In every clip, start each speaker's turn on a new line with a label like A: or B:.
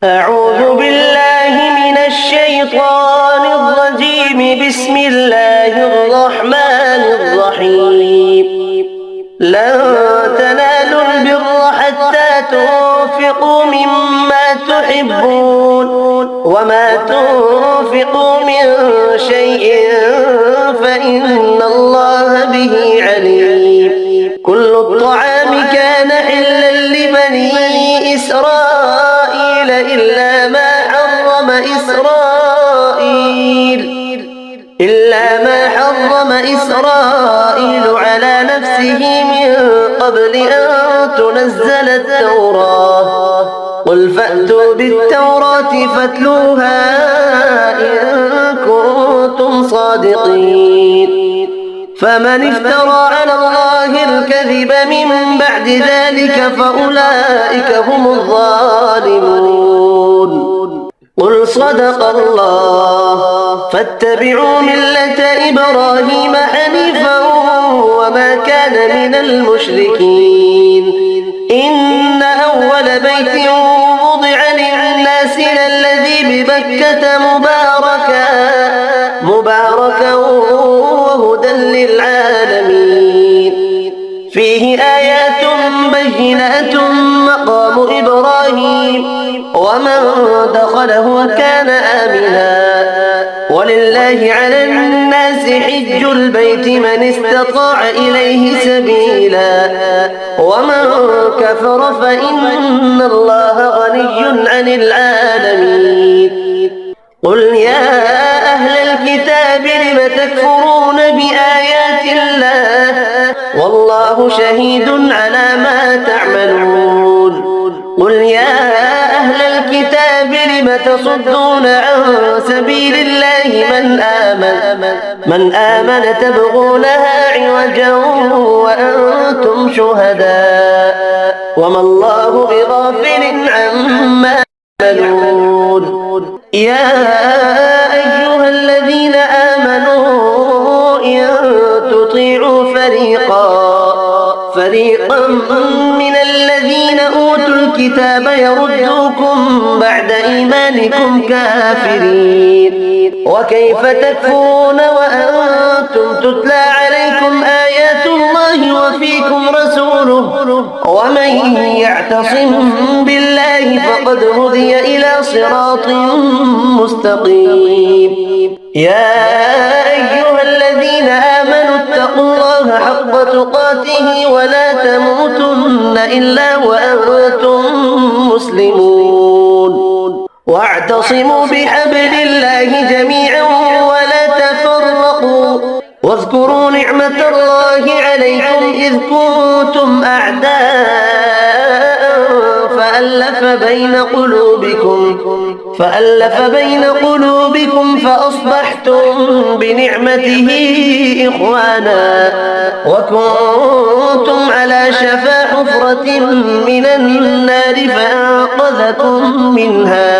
A: أعوذ بالله من الشيطان الرجيم. بسم الله الرحمن الرحيم. لن تنالوا البر حتى تنفقوا مما تحبون وما تنفقوا من شيء فإن الله به عليم. كل الطعام كان حلا لبني إسرائيل إلا ما حرم إسرائيل على نفسه من قبل أن تنزل التوراة. قل فأتوا بالتوراة فاتلوها إن كنتم صادقين. فمن افترى على الله الكذب من بعد ذلك فأولئك هم الظالمون. قل صدق الله. فاتبعوا ملة إبراهيم حنيفا وما كان من المشركين. إن أول بيت وضع للناس للذي ببكة مباركا وهدى للعالمين. فيه آيات بينات مقام إبراهيم ومن دخله كان آمنا. ولله على الناس حج البيت من استطاع إليه سبيلا ومن كفر فإن الله غني عن العالمين. قل يا أهل الكتاب لم تكفرون بآيات الله والله شهيد على ما تعملون. قل يا أهل الكتاب لم تصدون عن سبيل الله من آمن تبغونها عوجا وأنتم شهداء وما الله بغافل عما تعملون. يا أيها الذين آمنوا إن تطيعوا فريقا من الذين أوتوا الكتاب يردوكم بعد إيمانكم كافرين. وكيف تكفرون وأنتم تتلى عليكم آيات الله وفيكم رسوله ومن يعتصم بالله فقد هدي إلى صراط مستقيم. يا أيها الذين آمنوا اتقوا الله حق تقاته ولا تموتن إلا وأنتم مسلمون. واعتصموا بحبل الله جميعا ولا تفرقوا. واذكروا نعمة الله عليكم إذ كنتم أعداء فألف بين قلوبكم فأصبحتم بنعمته إخوانا وكنتم على شفا حفرة من النار فأنقذكم منها.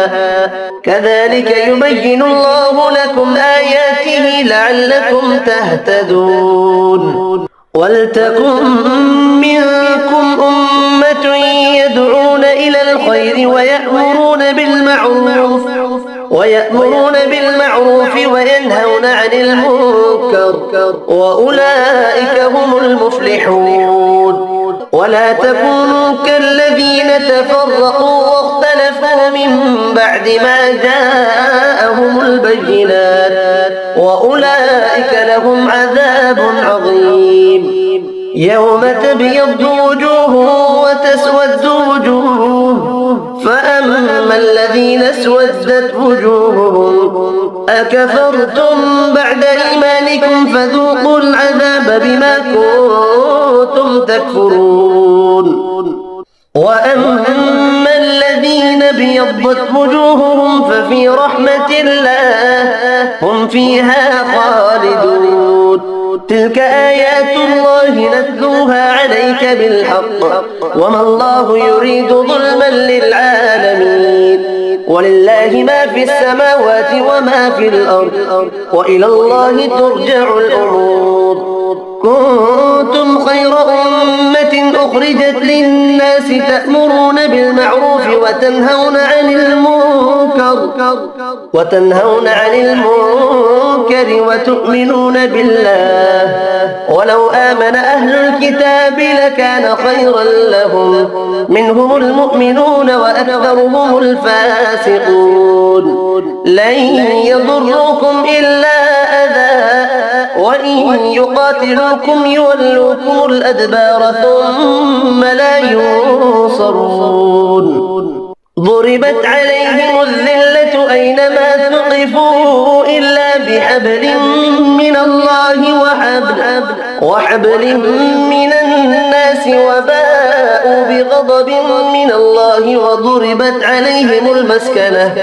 A: كذلك يبين الله لكم آياته لعلكم تهتدون. ولتكن منكم أمة يدعون إلى الخير ويأمرون بالمعروف وينهون عن المنكر وأولئك هم المفلحون. ولا تكونوا كالذين تفرقوا واختلفوا من بعد ما جاءهم البينات وأولئك لهم عذاب عظيم. يوم تبيض وجوه وتسود وجوه فأما الذين اسودت وجوههم أكفرتم بعد إيمانكم فذوقوا العذاب بما كنتم تكفرون. وأما الذين ابيضت وجوههم ففي رحمة الله هم فيها خالدون. تلك آيات الله نتلوها عليك بالحق وما الله يريد ظلما للعالمين. ولله ما في السماوات وما في الأرض وإلى الله ترجع الأمور. كنتم خير أمة أخرجت للناس تأمرون بالمعروف وتنهون عن المنكر وتؤمنون بالله ولو آمن أهل الكتاب لكان خيرا لهم منهم المؤمنون وأكثرهم الفاسقون لن يضروكم إلا أذى وإن يقاتلوكم يولوكم الأدبار ثم لا ينصرون ضربت عليهم الذلة أينما ثقفوا إلا بحبل من الله وحبل من الناس وباءوا بغضب من الله وضربت عليهم المسكنة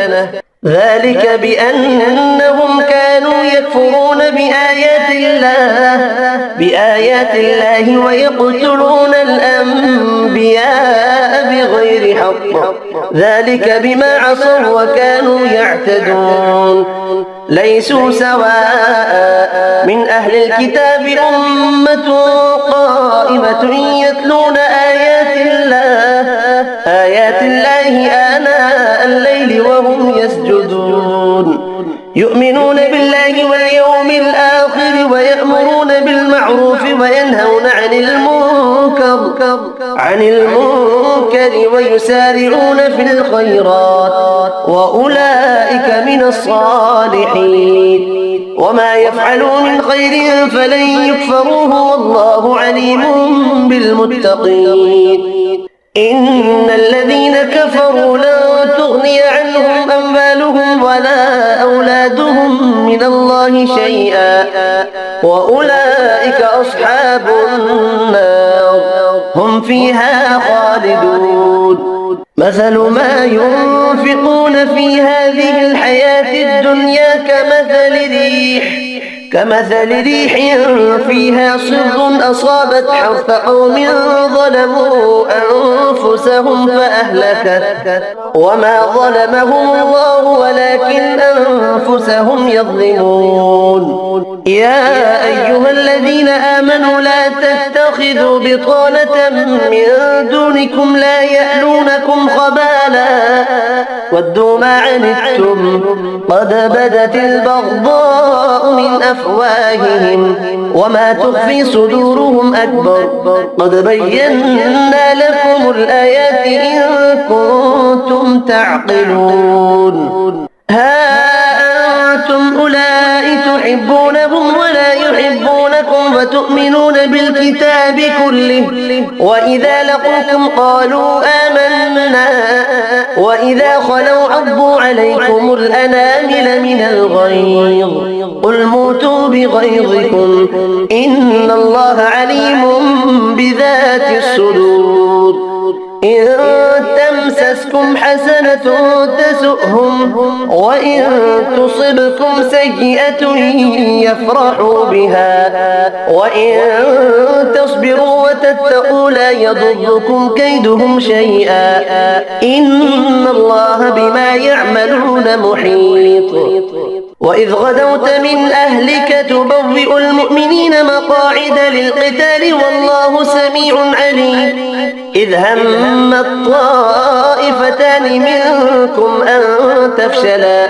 A: ذلك بأنهم كانوا يكفرون بآيات الله ويقتلون الأنبياء بغير حق ذلك بما عصوا وكانوا يعتدون ليسوا سواء من أهل الكتاب أمة قائمة يتلون آيات الله آناء الليل وهم يسجدون يؤمنون بالله واليوم الآخر ويأمرون بالمعروف وينهون عن المنكر ويسارعون في الخيرات وأولئك من الصالحين وما يفعلوا من خير فلن يكفروه والله عليم بالمتقين إن الذين كفروا لن تغني عنهم أموالهم ولا أولادهم من الله شيئا وأولئك أصحاب النار هم فيها خالدون مثل ما ينفقون في هذه الحياة الدنيا كمثل ريح فيها صر أصابت حرث قوم ظلموا أنفسهم فأهلكت وما ظلمهم الله ولكن أنفسهم يظلمون يا أيها الذين آمنوا لا تتخذوا بطانة من دونكم لا يألونكم خبالا ودوا ما عنتم قد بدت البغضاء من أفواههم وما تخفي صدورهم أكبر قد بينا لكم الآيات إن كنتم تعقلون ها أنتم أولئك تحبونهم ولا يحبونكم وتؤمنون بالكتاب كله وإذا لقوكم قالوا آمنا وإذا خلوا عضوا عليكم الأنامل من الغيظ قل موتوا بغيظكم إن الله عليم بذات الصدور إن تمسسكم حسنة تسؤهم وإن تصبكم سيئة يفرحوا بها وإن تصبروا وتتقوا لا يضركم كيدهم شيئا إن الله بما يعملون محيط وإذ غدوت من أهلك تبوئ المؤمنين مقاعد للقتال والله سميع عليم إذ هم الطائفتان منكم أن تفشلا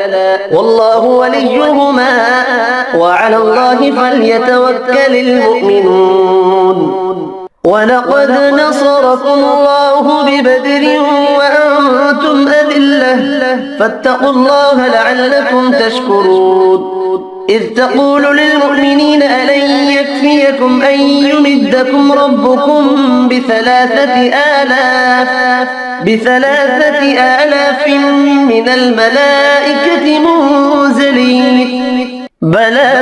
A: والله وليهما وعلى الله فليتوكل المؤمنون ولقد نصركم الله ببدر وأنتم أذلة فاتقوا الله لعلكم تشكرون إذ تقول للمؤمنين ألن يكفيكم أن يمدكم ربكم بثلاثة آلاف من الملائكة منزلين بلى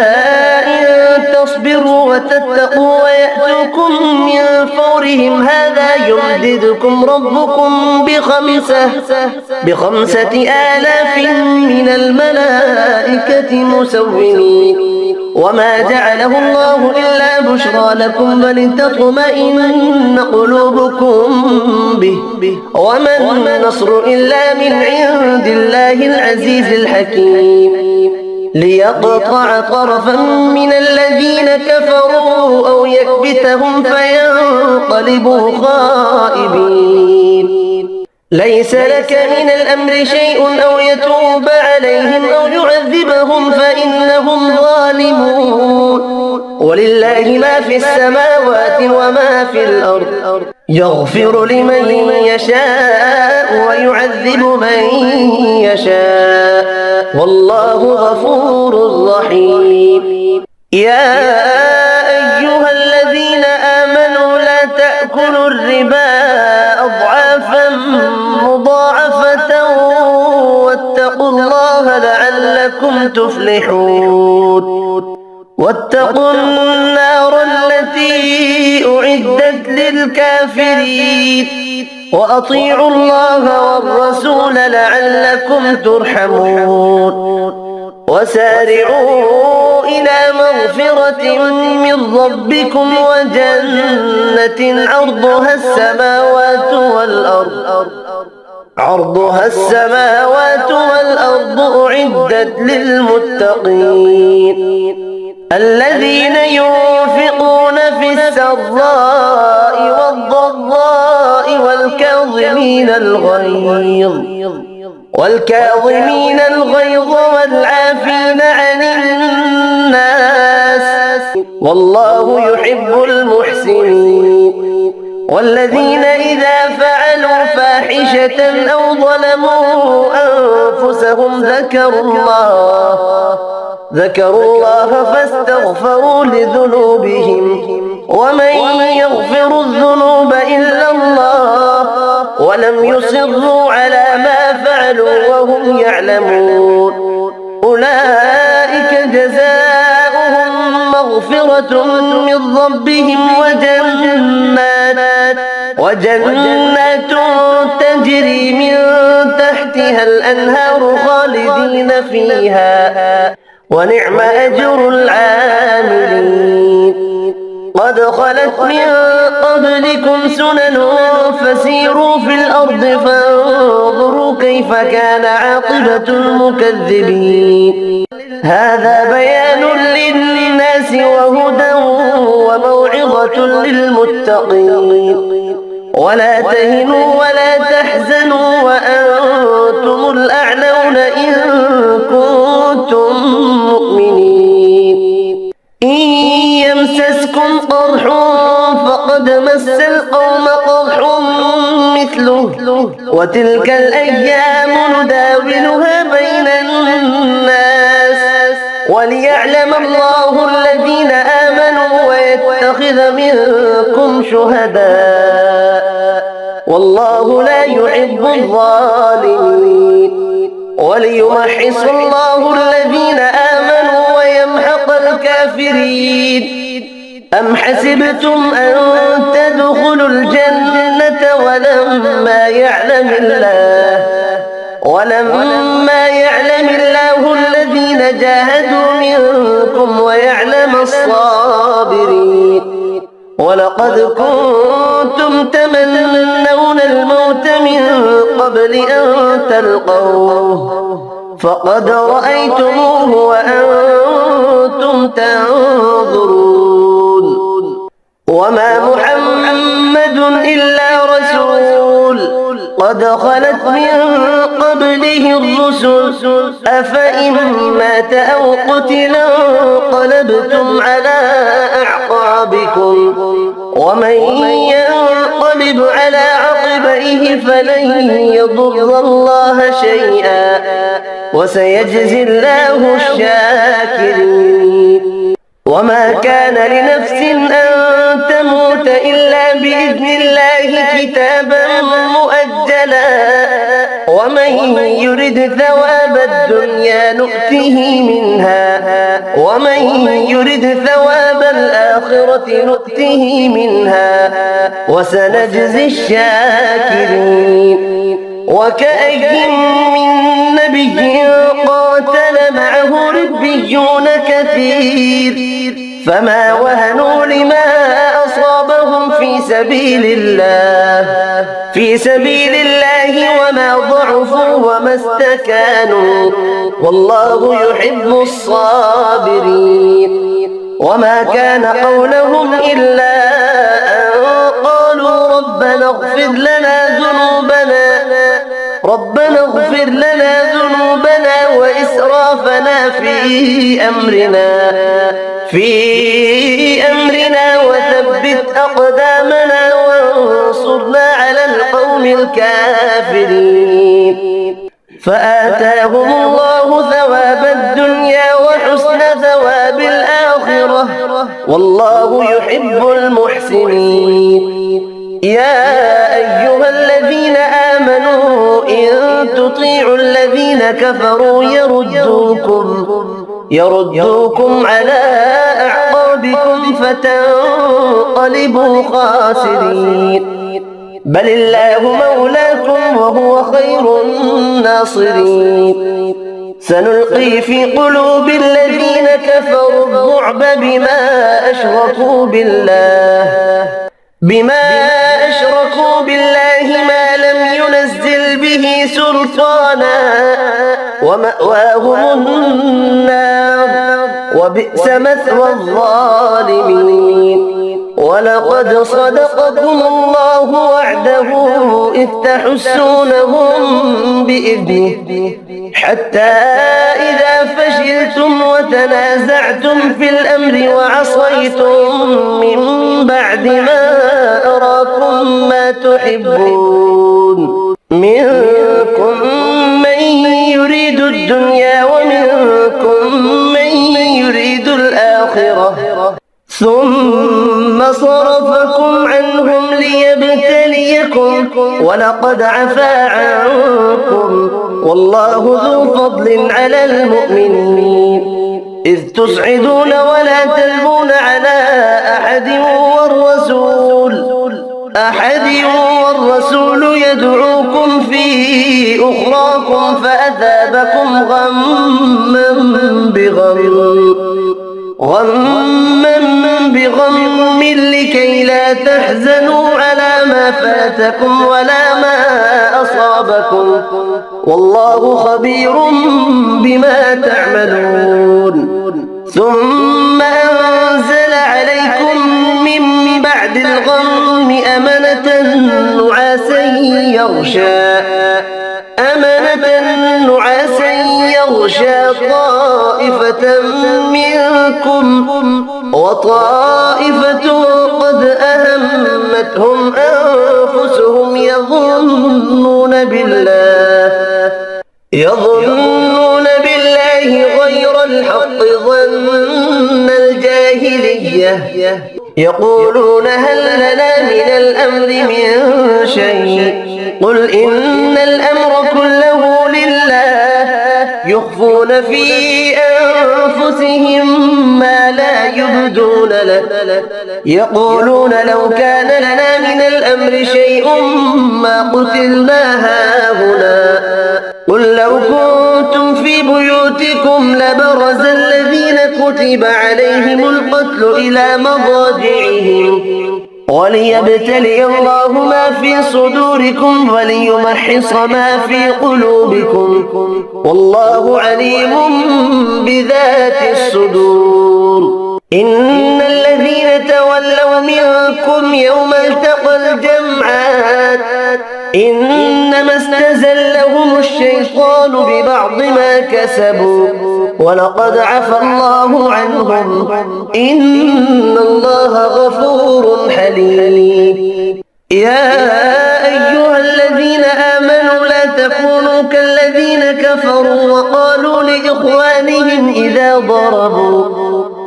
A: إن تصبروا وتتقوا ويأتوكم من فورهم هذا يمددكم ربكم بخمسة آلاف من الملائكة مسومين وما جعله الله إلا بشرى لكم ولتطمئن قلوبكم به وما النصر إلا من عند الله العزيز الحكيم ليقطع طرفا من الذين كفروا أو يكبتهم فينقلبوا خائبين. ليس لك من الأمر شيء أو يتوب عليهم أو يعذبهم فإنهم ظالمون. ولله ما في السماوات وما في الأرض، يغفر لمن يشاء ويعذب من يشاء، والله غفور رحيم. يا أيها الذين آمنوا لا تأكلوا الربا أضعافا مضاعفة واتقوا الله لعلكم تفلحون. واتقوا النار التي أعدت للكافرين وأطيعوا الله والرسول لعلكم ترحمون. وسارعوا إلى مغفرة من ربكم وجنة عرضها السماوات والأرض أعدت للمتقين الذين ينفقون في السراء والضراء والكاظمين الغيظ والعافين عن الناس، والله يحب المحسنين. والذين إذا فعلوا فاحشة أو ظلموا أنفسهم ذكروا الله فاستغفروا لذنوبهم، ومن يغفر الذنوب إلا الله ولم يصروا على ما فعلوا وهم يعلمون، أولئك جزاؤهم مغفرة من ربهم وجنات تجري من تحتها الأنهار خالدين فيها، ونعم أجر العاملين. قد خلت من قبلكم سنن فسيروا في الأرض فانظروا كيف كان عاقبة المكذبين. هذا بيان للناس وهدى وموعظة للمتقين. ولا تهنوا ولا تحزنوا وأنتم الأعلون إن كنتم مؤمنين. إن يمسسكم قرح فقد مس القوم قرح مثله، وتلك الأيام نداولها بين الناس، وليعلم الله الذين آمنوا ويتخذ منكم شهداء، والله لا يحب الظالمين. وليمحص الله الذين آمنوا ويمحق الكافرين. أم حسبتم أن تدخلوا الجنة ولما يعلم الله الذين جاهدوا منكم ويعلم الصابرين. ولقد كنتم تمنون الموت من قبل أن تلقوه فقد رأيتموه وأنتم تنظرون. وما محمد إلا رسول قد خلت من قبله الرسل، أفإن مات أو قتل انقلبتم على أعقابكم، ومن ينقلب على عقبيه فلن يضر الله شيئا، وسيجزي الله الشاكرين. وما كان لنفس أن تموت إلا بإذن الله كتابا مؤجلا، ومن يرد ثواب الدنيا نؤته منها، ومن يرد ثواب الآخرة نؤته منها، وسنجزي الشاكرين. وكأي من نبي قاتل معه ربيون كثير فما وهنوا لما أصابهم في سبيل الله وما ضعفوا وما استكانوا، والله يحب الصابرين. وما كان قولهم إلا أن قالوا ربنا اغفر لنا ذنوبنا وإسرافنا في أمرنا وثبت أقدامنا وانصرنا على القوم الكافرين. فآتاهم الله ثواب الدنيا وحسن ثواب الآخرة، والله يحب المحسنين. يا أيها الذين آمنوا إن تطيعوا الذين كفروا يردوكم على أعقابكم فتنقلبوا خاسرين. بل الله مولاكم وهو خير الناصرين. سنلقي في قلوب الذين كفروا الرعب بما أشركوا بالله ما لم ينزل به سلطانا، ومأواهم النار وبئس مثوى الظالمين. ولقد صدقكم الله وعده إذ تحسونهم بإذنه حتى إذا فشلتم وتنازعتم في الأمر وعصيتم من بعد ما أراكم ما تحبون، منكم من يريد الدنيا ومنكم من يريد الآخرة، ثم صرفكم عنهم ليبتليكم ولقد عفا عنكم، والله ذو فضل على المؤمنين. إذ تصعدون ولا تلوون على أحد والرسول يدعوكم في أخراكم فأثابكم غما بغم لكي لا تحزنوا على ما فاتكم ولا ما أصابكم، والله خبير بما تعملون. ثم أنزل عليكم من بعد الغم أمنة نعاسا يغشى طائفة منكم وطائفة قد أهمتهم أنفسهم يظنون بالله غير الحق ظن الجاهلية، يقولون هل لنا من الأمر من شيء؟ قل إن الأمر كله لله، يخفون في أنفسهم ما لا يبدون لك، يقولون لو كان لنا من الأمر شيء ما قتلنا هاهنا. قل لو كنتم في بيوتكم لبرز الذين كتب عليهم القتل إلى مضاجعهم وليبتلي الله ما في صدوركم وليمحص ما في قلوبكم، والله عليم بذات الصدور. إن الذين تولوا منكم يوم التقى الجمعان إنما استزلهم الشيطان ببعض ما كسبوا ولقد عفى الله عنهم، إن الله غفور حليم. يا أيها الذين آمنوا لا تكونوا كالذين كفروا وقالوا لإخوانهم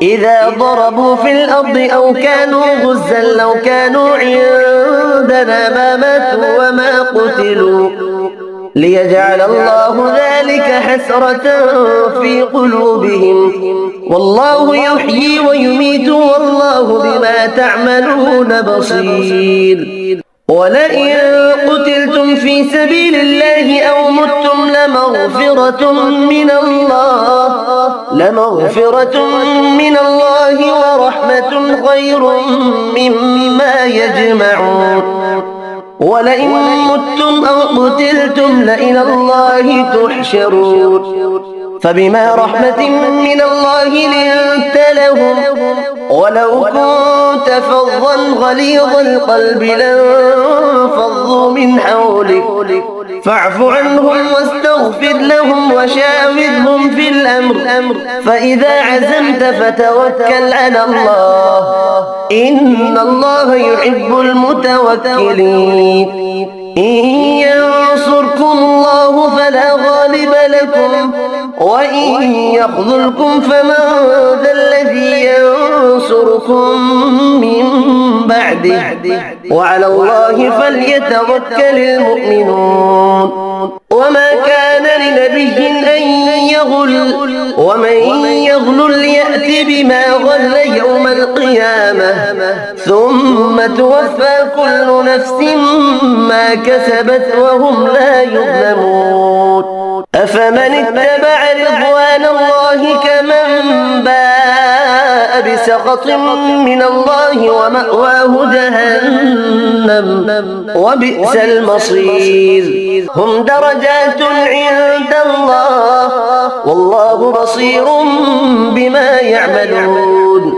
A: إذا ضربوا في الأرض أو كانوا غزا لو كانوا عندنا ما ماتوا وما قتلوا، ليجعل الله ذلك حسرة في قلوبهم، والله يحيي ويميت والله بما تعملون بصير. ولئن قتلتم في سبيل الله أو متم لمغفرة من الله ورحمة خير مما يجمعون. ولئن متم أو قتلتم لإلى الله تحشرون. فبما رحمة من الله لنت لهم ولو كنت فظا غليظ القلب لانفضوا من حولك فاعف عنهم واستغفر لهم وشاورهم في الأمر فإذا عزمت فتوكل على الله إن الله يحب المتوكلين إن ينصركم الله فلا غالب لكم وإن يخذلكم فمن ذا الذي ينصركم من بعده وعلى الله فليتوكل المؤمنون وما كان لنبي أن يغل ومن يغل يأت بما غل يوم القيامة ثم توفى كل نفس ما كسبت وهم لا يظلمون أفمن اتبع رضوان الله كمن باء بسخط من الله ومأواه جهنم وبئس المصير هم درجات عند الله والله بصير بما يعملون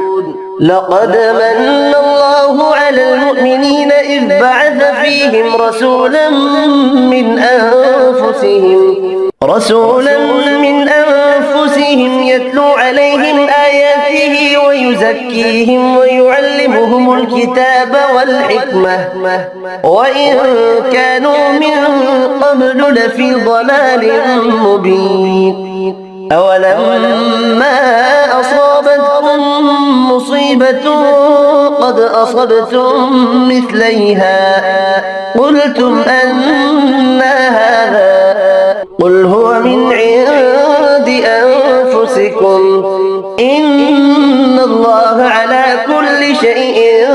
A: لقد من الله على المؤمنين إذ بعث فيهم رسولا من أنفسهم يتلو عليهم آياته ويزكيهم ويعلمهم الكتاب والحكمة وإن كانوا من قبل لفي ضلال مبين أولما أصابتكم مصيبة قد أصبتم مثليها قلتم أنى هذا قل هو من عند أنفسكم إن الله على كل شيء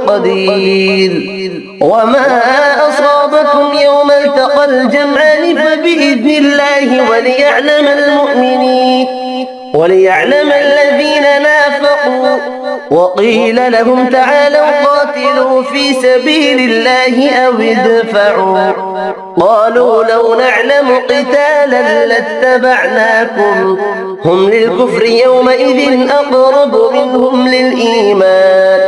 A: قدير وما أصابكم يوم التقى الجمعان فبإذن الله وليعلم الذين نافقوا وقيل لهم تعالوا قاتلوا في سبيل الله أو ادفعوا قالوا لو نعلم قتالا لاتبعناكم هم للكفر يومئذ أقرب منهم للإيمان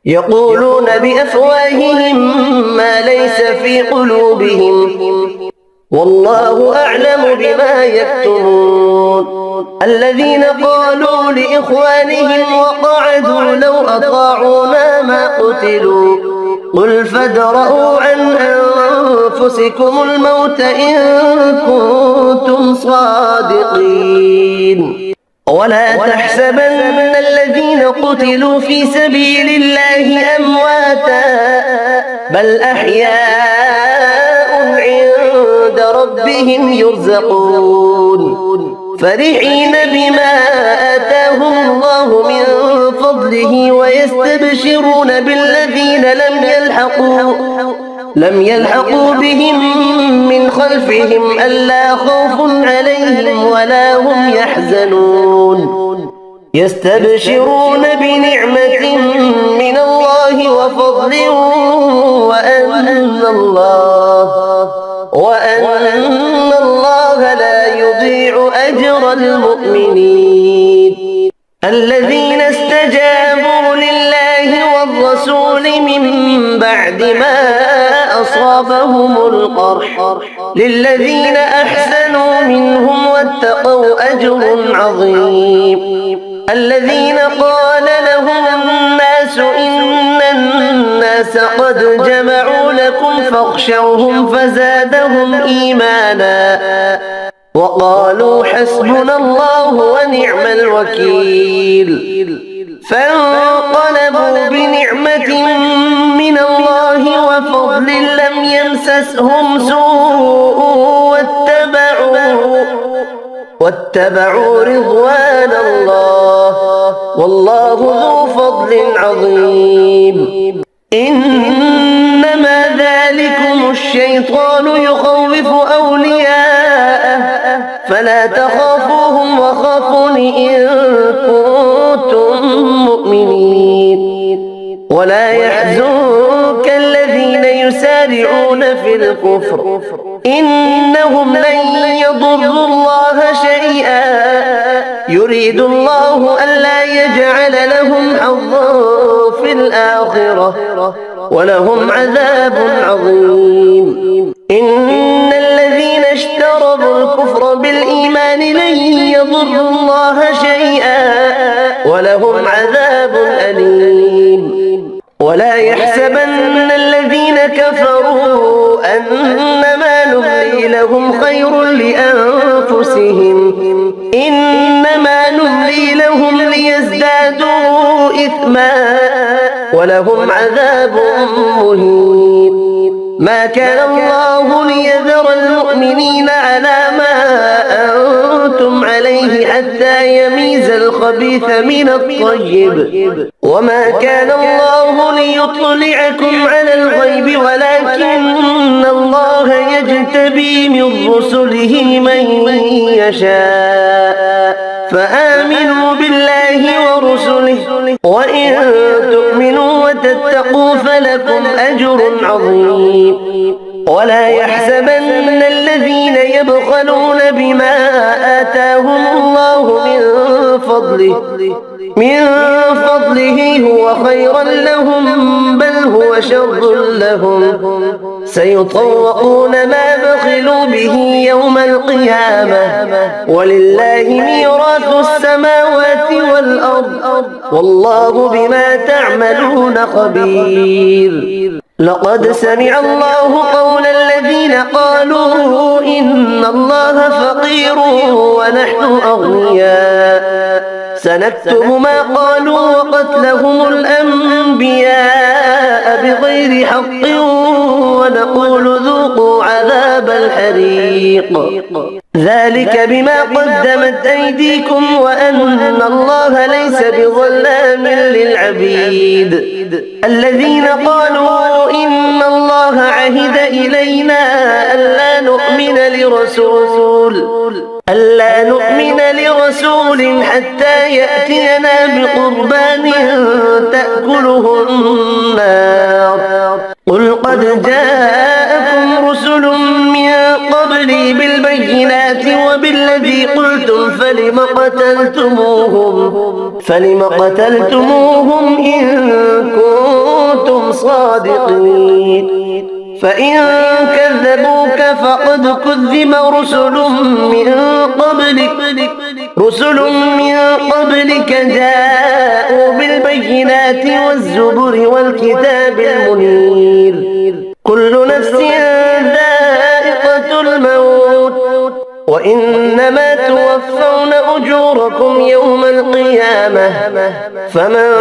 A: يقولون بأفواههم ما ليس في قلوبهم والله أعلم بما يكتمون الذين قالوا لإخوانهم وقعدوا لو أطاعونا ما قتلوا قل فادرءوا عن أنفسكم الموت إن كنتم صادقين ولا تحسبن الذين قتلوا في سبيل الله أمواتا بل أحياء عند ربهم يرزقون فرحين بما آتاهم الله من فضله ويستبشرون بالذين لم يلحقوا بهم من خلفهم ألا خوف عليهم ولا هم يحزنون يستبشرون بنعمة من الله وفضل وأن الله لا يضيع أجر المؤمنين الذين استجابوا لله والرسول من بعد ما أصابهم القرح للذين أحسنوا منهم واتقوا أجر عظيم الذين قال لهم الناس إن الناس قد جمعوا لكم فاخشوهم فزادهم إيمانا وقالوا حسبنا الله ونعم الوكيل فانقلبوا بنعمة من الله وفضل لم يمسسهم سوء واتبعوا رضوان الله والله ذو فضل عظيم إنما ذلكم الشيطان يخوف أولياءه فلا تخافوهم وخافون إن كنتم مؤمنين ولا يحزنك الذين يسارعون في الكفر إنهم لن يضروا الله شيئا شيئا يريد الله ألا يجعل لهم حظا في الآخرة ولهم عذاب عظيم. إن الذين اشتروا الكفر بالإيمان لن يضروا الله شيئا ولهم عذاب أليم. ولا يحسبن الذين كفروا أنما نملي لهم خير لأنفسهم إنما نملي لهم ليزدادوا إثما ولهم عذاب مهين. ما كان الله ليذر المؤمنين على ما أنتم عليه حتى يميز الخبيث من الطيب وما كان الله ليطلعكم على الغيب ولكن الله يجتبي من رسله من يشاء فآمنوا بالله ورسله وإن تؤمنوا وتتقوا فلكم أجر عظيم. ولا يحسبن الذين يبخلون بما آتاهم الله من فضله هو خيرا لهم بل هو شر لهم سيطوقون ما بخلوا به يوم القيامة ولله ميراث السماوات والأرض والله بما تعملون خبير. لقد سمع الله قول الذين قالوا إن الله فقير ونحن أغنياء سنكتب ما قالوا وقتلهم الأنبياء بغير حق ونقول ذوقوا عذاب الحريق ذلك بما قدمت أيديكم وأن الله ليس بظلام للعبيد. الذين قالوا إن الله عهد إلينا ألا نؤمن لرسول حتى يأتينا بقربان تأكله النار قل قد جاءكم رسل من قبلي بالبينات وبالذي قلتم فلم قتلتموهم إن كنتم صادقين. فإن كذبوك فقد كذب رسل من قبلك جاءوا بالبينات والزبر والكتاب المنير كل نفس ذائقة الموت وإنما توفون أجوركم يوم القيامة فمن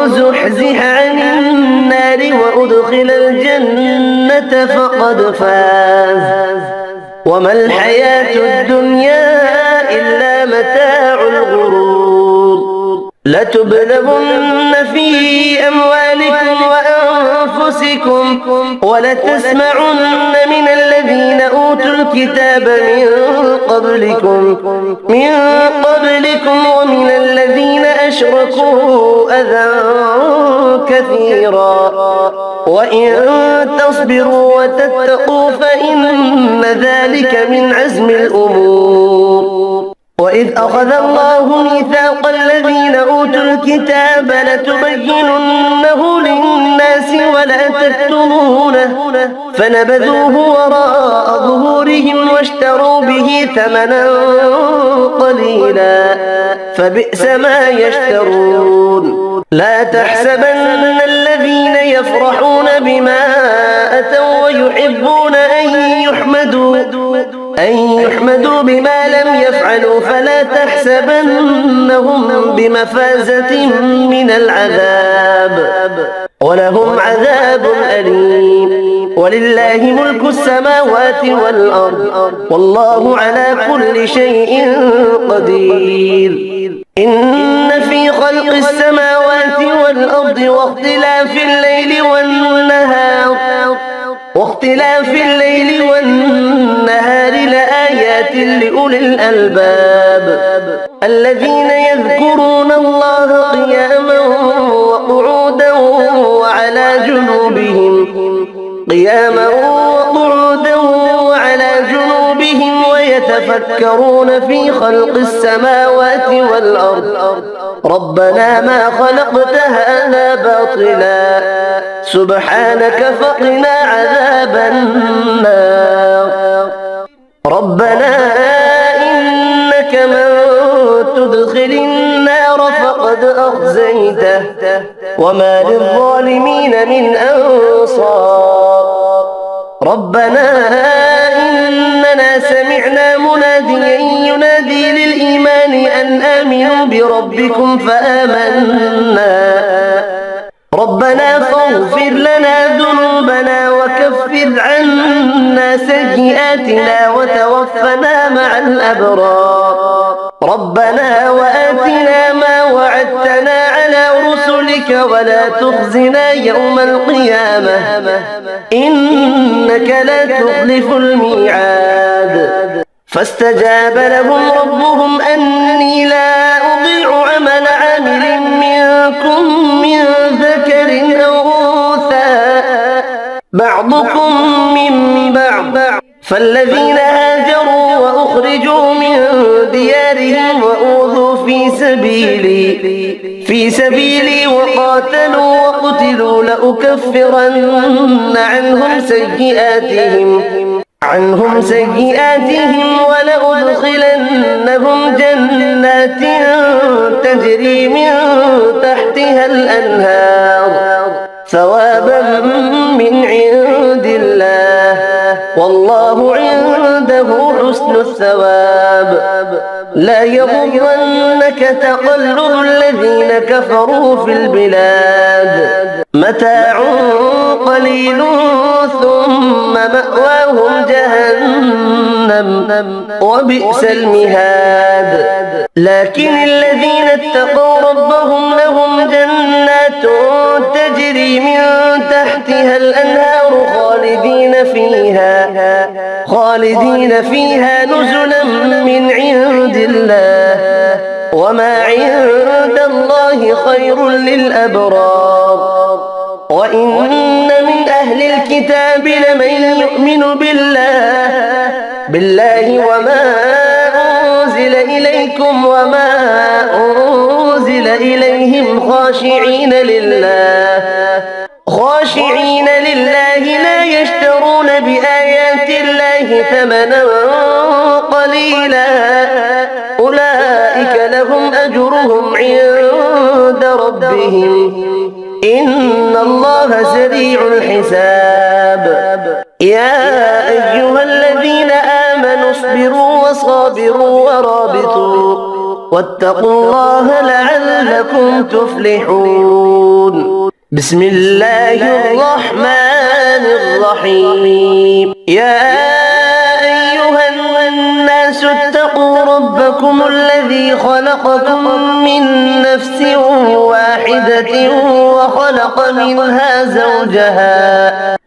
A: زحزح عن النار وأدخل الجنة فقد فاز وما الحياة الدنيا إلا متاع الغرور. لتبلغن في أموالكم وأنفسكم ولتسمعن من الذين أوتوا الكتاب من قبلكم ومن الذين أشركوا أذى كثيرا وإن تصبروا وتتقوا فإن ذلك من عزم الأمور. وإذ أخذ الله ميثاق الذين أوتوا الكتاب لتبيننه للناس ولا تكتمونه فنبذوه وراء ظهورهم واشتروا به ثمنا قليلا فبئس ما يشترون. لا تحسبن الذين يفرحون بما أتوا ويحبون أن يحمدوا بما لم يفعلوا فلا تحسبنهم بمفازة من العذاب ولهم عذاب أليم. ولله ملك السماوات والأرض والله على كل شيء قدير. إن في خلق السماوات والأرض واختلاف الليل والنهار لآيات لأولي الألباب الذين يذكرون الله قياما وقعودا وعلى جنوبهم ويتفكرون في خلق السماوات والأرض ربنا ما خلقت هذا باطلا سبحانك فقنا عذاب النار ربنا إنك من تدخل النار فقد أخزيته وما للظالمين من أنصار ربنا إننا سمعنا مناديا ينادي للإيمان أن آمنوا بربكم فآمنا ربنا فاغفر لنا ذنوبنا وكفر عنا سيئاتنا وتوفنا مع الأبرار ربنا وآتنا ما وعدتنا على رسلك ولا تخزنا يوم القيامة إنك لا تخلف الميعاد فاستجاب لهم ربهم أني لا أضيع عمل عامل منكم من ذكر أو أنثى بعضكم من بعض فالذين هاجروا وأخرجوا من ديارهم وأوذوا في سبيلي وقاتلوا وقتلوا لأكفرن عنهم سيئاتهم ولأدخلنهم جنات تجري من تحتها الأنهار ثوابا من عند الله والله عنده حسن الثواب لا يغرنك تقلب الذين كفروا في البلاد متاع قليل ثم مأواهم جهنم وبئس المهاد لكن الذين اتقوا ربهم لهم جنات تجري من تحتها الأنهار خالدين فيها نزلا من عند الله وما عند الله خير للأبرار وإن من أهل الكتاب لمن يؤمن بالله وما أنزل إليكم وما أنزل إليهم خاشعين لله لا يشترون بآيات الله ثمنا قليلا أولئك لهم أجرهم عند ربهم إن الله سريع الحساب يا أيها الذين آمنوا اصبروا وصابروا ورابطوا واتقوا الله لعلكم تفلحون بسم الله الرحمن الرحيم يا أيها الناس اتقوا ربكم الذي خلقكم من نفس واحدة وخلق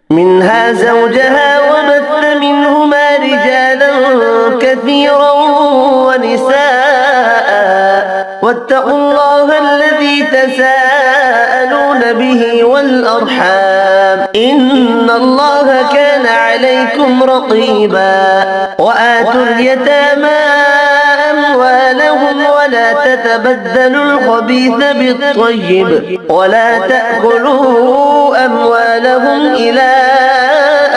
A: منها زوجها وبث منهما رجالا كثيرا ونساء واتقوا الله الذي تساءلون به والأرحام إن الله كان عليكم رقيبا وآتوا اليتامى أموالهم ولا تتبدلوا الخبيث بالطيب ولا تأكلوا أموالهم إلى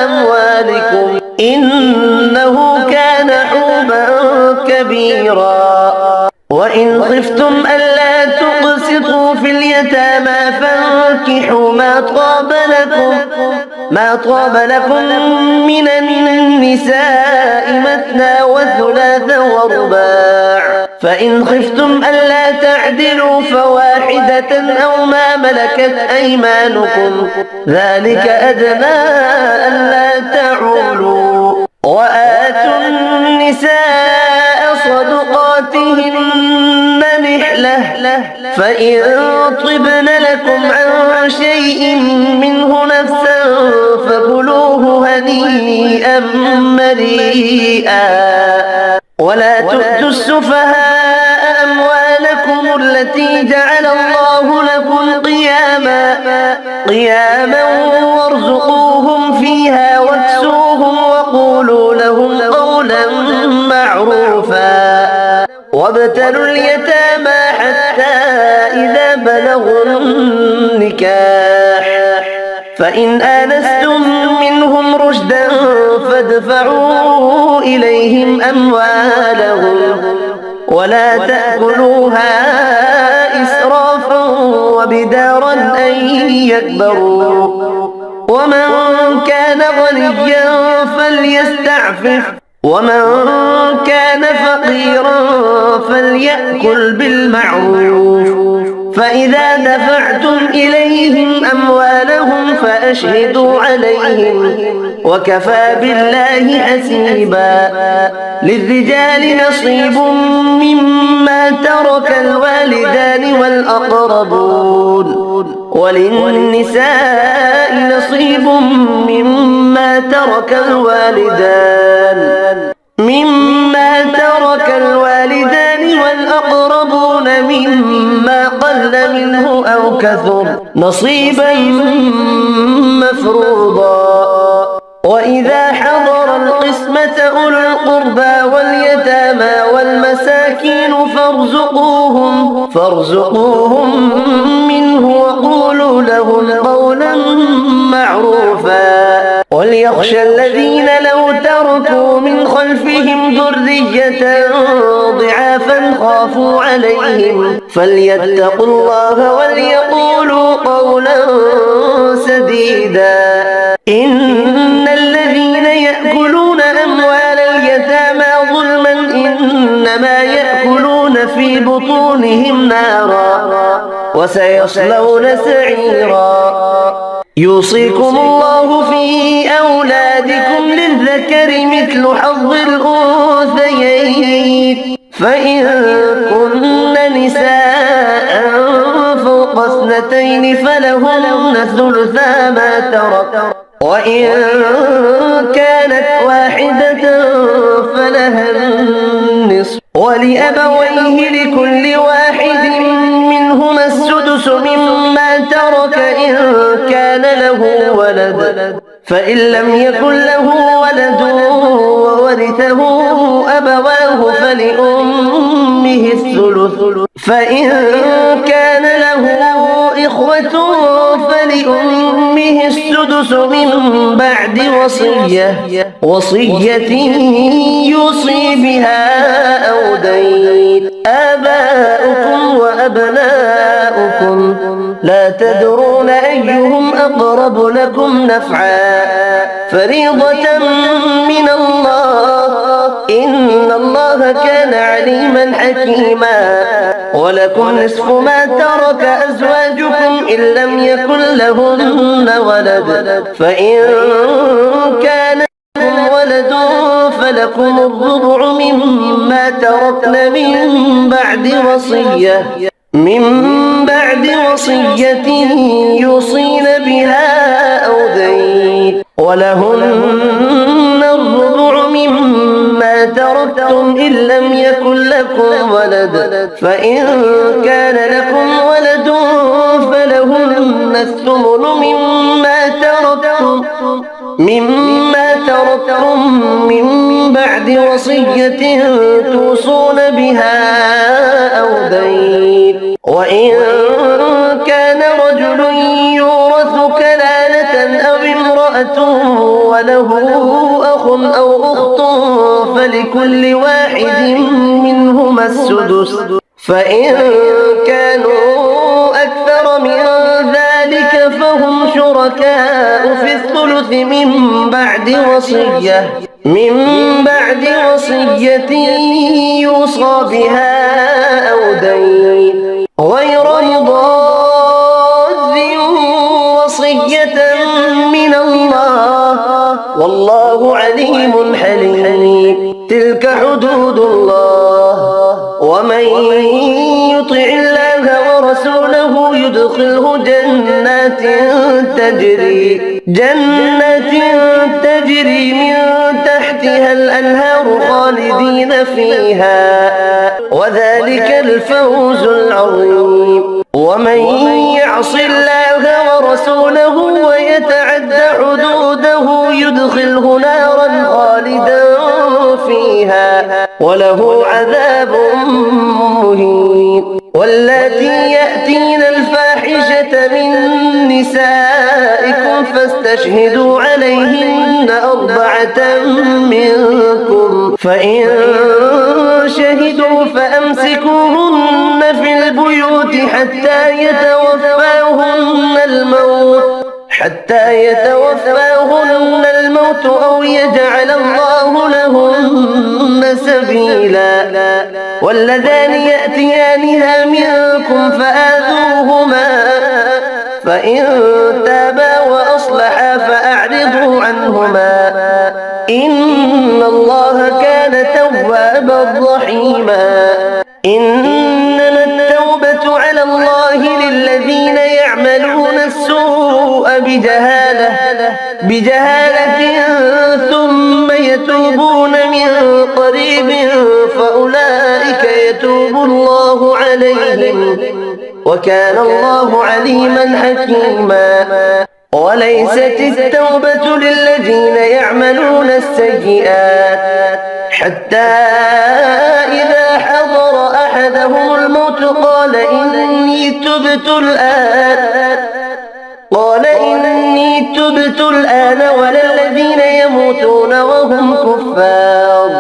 A: أموالكم إنه كان حوبا كبيرا وإن خفتم ألا تقسطوا في اليتامى فانكحوا ما طاب لكم من النساء مثنى وثلاث ورباع فإن خفتم ألا تعدلوا فواحدة أو ما ملكت أيمانكم ذلك أدنى ألا تعولوا وآتوا النساء صدقاتهن نحلة فإن طبن لكم عن شيء منه نفسا فكلوه هنيئا مريئا ولا تؤتوا السفهاء أموالكم التي جعل الله لكم قياما وارزقوهم فيها واكسوهم وقولوا لهم قولا معروفا معروفا وابتلوا اليتامى حتى إذا بلغوا النكاح فإن آنستم منهم رشدا فادفعوا إليهم أموالهم ولا تأكلوها إسرافا وبدارا أن يكبروا ومن كان غنيا فليستعفف ومن كان فقيرا فليأكل بالمعروف فإذا دفعتم إليهم أموالهم فأشهدوا عليهم وكفى بالله حسيبا للرجال نصيب مما ترك الوالدان والأقربون وللنساء نصيب مما ترك الوالدان والأقربون مما قل منه أو كثر نصيبا مفروضا وإذا حضر القسمة أولو القربى واليتامى والمساكين فارزقوهم منه وقولوا لهم قولا معروفا وليخشى الذين لو تركوا من خلفهم ذرية ضعافا خافوا عليهم فليتقوا الله وليقولوا قولا سديدا إن الذين يأكلون أموال اليتامى ظلما إنما يأكلون في بطونهم نارا وسيصلون سعيرا يوصيكم الله في أولادكم للذكر مثل حظ الأنثيين فإن كن نساء فوق اثنتين فلهن ثلثا ما ترك وإن كانت واحدة فلها النصف ولأبويه لكل واحد منهما السدس مما ترك إن كان له ولد فإن لم يكن له ولد وورثه أبواه فلأمه الثلث فإن كان له إخوة فلأمه السدس من بعد وصية يوصي بها أو دين آباؤكم وأبناؤكم لا تدرون أيهم أقرب لكم نفعا فريضة من الله إن الله كان عليما حكيما ولكم نصف ما ترك أزواجكم إن لم يكن لهن ولد فإن كان لكم ولد فلكم الربع مما تركن من بعد وصية يوصين بها أو دين ولهن الربع مما تركتم إن لم يكن لكم ولد فإن كان لكم ولد فلهن الثمن مما تركتم من بعد وصية توصون بها أو دين وإن كان رجل يورث كلالة أو امرأة وله أخ أو أخت فلكل واحد منهما السدس فإن كانوا أكثر من ذلك فهم شركاء في الثلث من بعد وصية يوصى بها أو دين غير مضار وصية من الله والله عليم حليم تلك حدود الله ومن يطع الله ورسوله يدخله جنات تجري من تحتها الأنهار خالدين فيها، وذلك الفوز العظيم. ومن يعص الله ورسوله ويتعد حدوده يدخله نارا خالدا فيها وله عذاب مهين. واللاتي يأتين الفاحشة من نسائكم فاستشهدوا عليهن 4 منكم، فإن شهدوا فأمسكوهن في البيوت حتى يتوفاهن الموت أو يجعل الله لهن سبيلا. واللذان يأتيانها منكم فآذوهما، فإن تابا وأصلحا فأعرضوا عنهما، إن الله كان توابا رحيما. إنما التوبة على الله للذين يعملون السوء بجهالة ثم يتوبون من قريب فأولئك يتوب الله عليهم، وكان الله عليما حكيما. وليست التوبة للذين يعملون السيئات حتى إذا حضر أحدهم الموت قال إني تبت الآن ولا الذين يموتون وهم كفار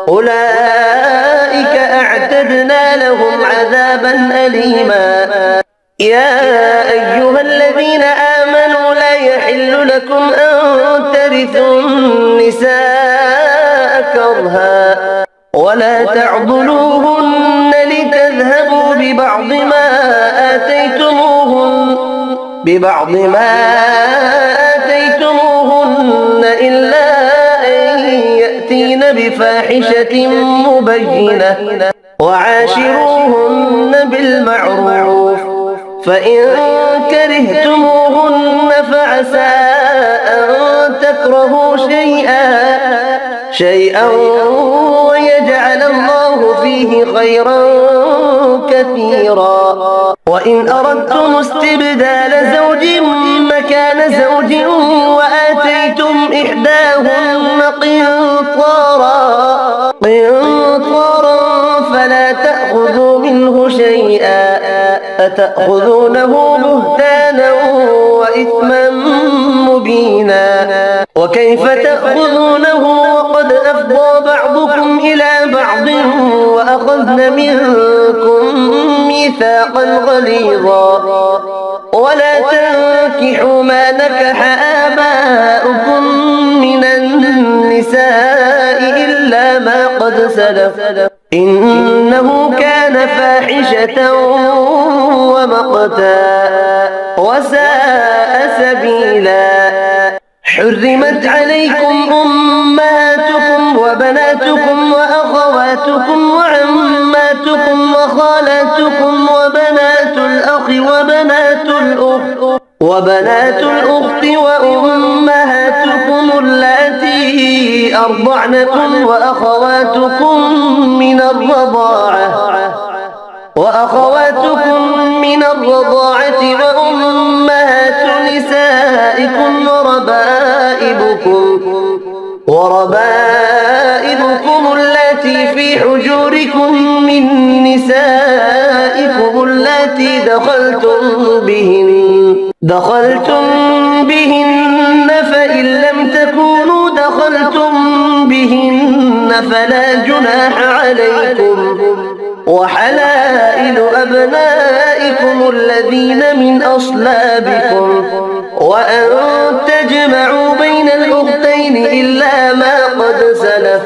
A: أولئك أعتدنا لهم عذابا أليما. يا أيها الذين آمنوا لا يحل لكم أن ترثوا النساء كرها ولا تعضلوهن لتذهبوا ببعض ما آتيتموهن إلا أن يأتين بفاحشة مبينة، وعاشروهن بالمعروف، فإن كرهتموهن فعسى أن تكرهوا شيئا ويجعل الله فيه خيرا كثيرا. وإن أردتم استبدال زوج مكان زوج وآتيتم إحداهن قنطارا فلا تأخذوا منه شيئا، أتأخذونه بهتانا وإثما مبينا. وكيف تأخذونه وقد أفضى بعضكم إلى بعض وأخذن منكم ميثاقا غليظا. ولا تنكحوا ما نكح آباؤكم من النساء إلا ما قد سلف إنه كان فاحشة ومقتا وساء سبيلا. حرمت عليكم أمهاتكم وبناتكم وأخواتكم وعماتكم وخالاتكم وبنات الأخ وبنات الأخت وأمهاتكم اللاتي أرضعنكم وأخواتكم من الرضاعة وأمهات نسائكم وربائبكم اللاتي في حجوركم من نسائكم اللاتي دخلتم بهن فإن لم تكونوا دخلتم بهن فلا جناح عليكم. وحلائل أبنائكم الذين من أصلابكم وأن تجمعوا بين الأختين إلا ما قد سلف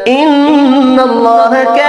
A: إن الله كان